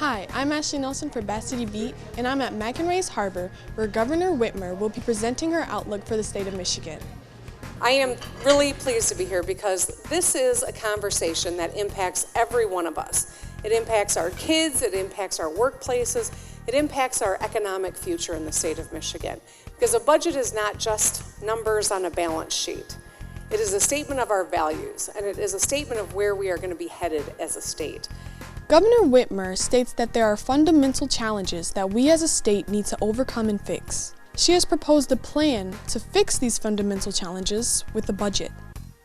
Hi, I'm Ashley Nelson for Bass City Beat, and I'm at McInrae's Harbor, where Governor Whitmer will be presenting her outlook for the state of Michigan. I am really pleased to be here because this is a conversation that impacts every one of us. It impacts our kids, it impacts our workplaces, it impacts our economic future in the state of Michigan. Because a budget is not just numbers on a balance sheet. It is a statement of our values, and it is a statement of where we are going to be headed as a state. Governor Whitmer states that there are fundamental challenges that we as a state need to overcome and fix. She has proposed a plan to fix these fundamental challenges with a budget.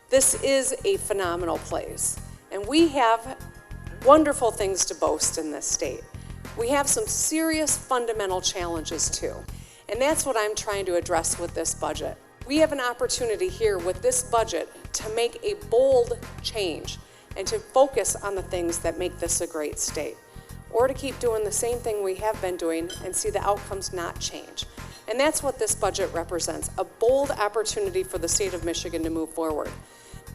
This is a phenomenal place, and we have wonderful things to boast in this state. We have some serious fundamental challenges too, and that's what I'm trying to address with this budget. We have an opportunity here with this budget to make a bold change and to focus on the things that make this a great state, or to keep doing the same thing we have been doing and see the outcomes not change. And that's what this budget represents, a bold opportunity for the state of Michigan to move forward.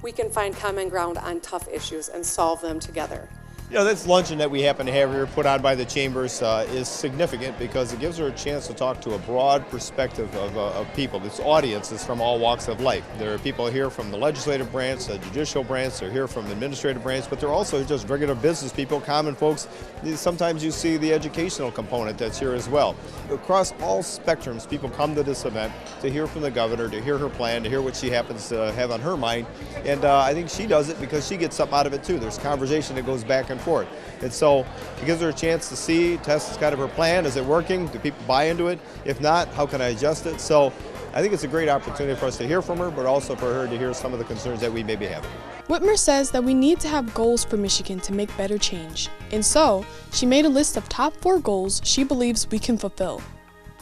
We can find common ground on tough issues and solve them together. You know, this luncheon that we happen to have here put on by the Chambers is significant because it gives her a chance to talk to a broad perspective of people. This audience is from all walks of life. There are people here from the legislative branch, the judicial branch, they're here from the administrative branch, but they're also just regular business people, common folks. Sometimes you see the educational component that's here as well. Across all spectrums, people come to this event to hear from the governor, to hear her plan, to hear what she happens to have on her mind. And I think she does it because she gets something out of it too. There's conversation that goes back and forth. And so it gives her a chance to see, test kind of her plan. Is it working? Do people buy into it? If not, how can I adjust it? So I think it's a great opportunity for us to hear from her, but also for her to hear some of the concerns that we may be having. Whitmer says that we need to have goals for Michigan to make better change. And so, she made a list of top 4 goals she believes we can fulfill.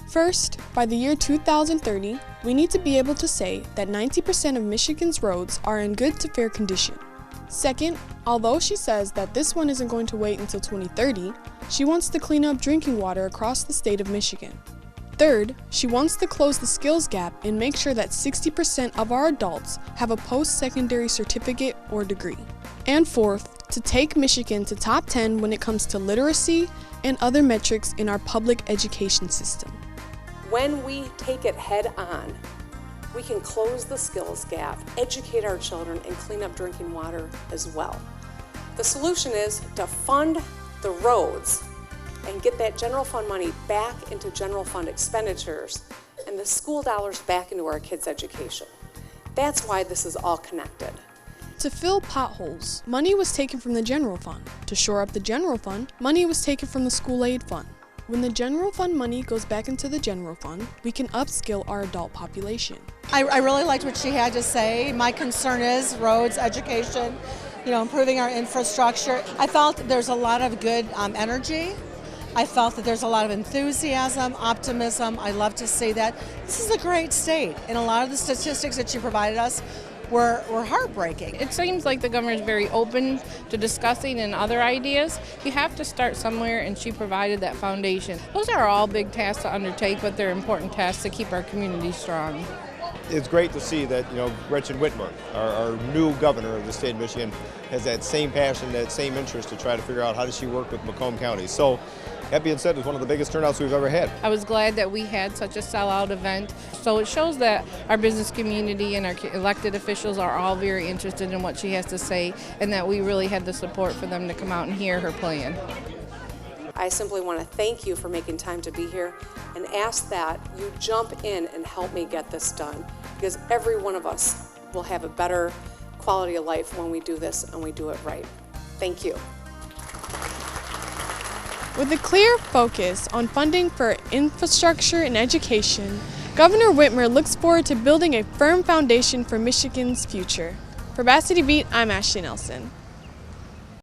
First, by the year 2030, we need to be able to say that 90% of Michigan's roads are in good to fair condition. Second, although she says that this one isn't going to wait until 2030, she wants to clean up drinking water across the state of Michigan. Third, she wants to close the skills gap and make sure that 60% of our adults have a post-secondary certificate or degree. And fourth, to take Michigan to top 10 when it comes to literacy and other metrics in our public education system. When we take it head on, we can close the skills gap, educate our children, and clean up drinking water as well. The solution is to fund the roads and get that general fund money back into general fund expenditures and the school dollars back into our kids' education. That's why this is all connected. To fill potholes, money was taken from the general fund. To shore up the general fund, money was taken from the school aid fund. When the general fund money goes back into the general fund, we can upskill our adult population. I really liked what she had to say. My concern is roads, education, improving our infrastructure. I felt that there's a lot of good energy. I felt that there's a lot of enthusiasm, optimism. I love to see that. This is a great state, and a lot of the statistics that she provided us were heartbreaking. It seems like the governor is very open to discussing and other ideas. You have to start somewhere, and she provided that foundation. Those are all big tasks to undertake, but they're important tasks to keep our community strong. It's great to see that, Gretchen Whitmer, our new governor of the state of Michigan, has that same passion, that same interest to try to figure out how does she work with Macomb County. So, that being said, it was one of the biggest turnouts we've ever had. I was glad that we had such a sellout event. So it shows that our business community and our elected officials are all very interested in what she has to say, and that we really had the support for them to come out and hear her plan. I simply want to thank you for making time to be here and ask that you jump in and help me get this done, because every one of us will have a better quality of life when we do this and we do it right. Thank you. With a clear focus on funding for infrastructure and education, Governor Whitmer looks forward to building a firm foundation for Michigan's future. For Bass City Beat, I'm Ashley Nelson.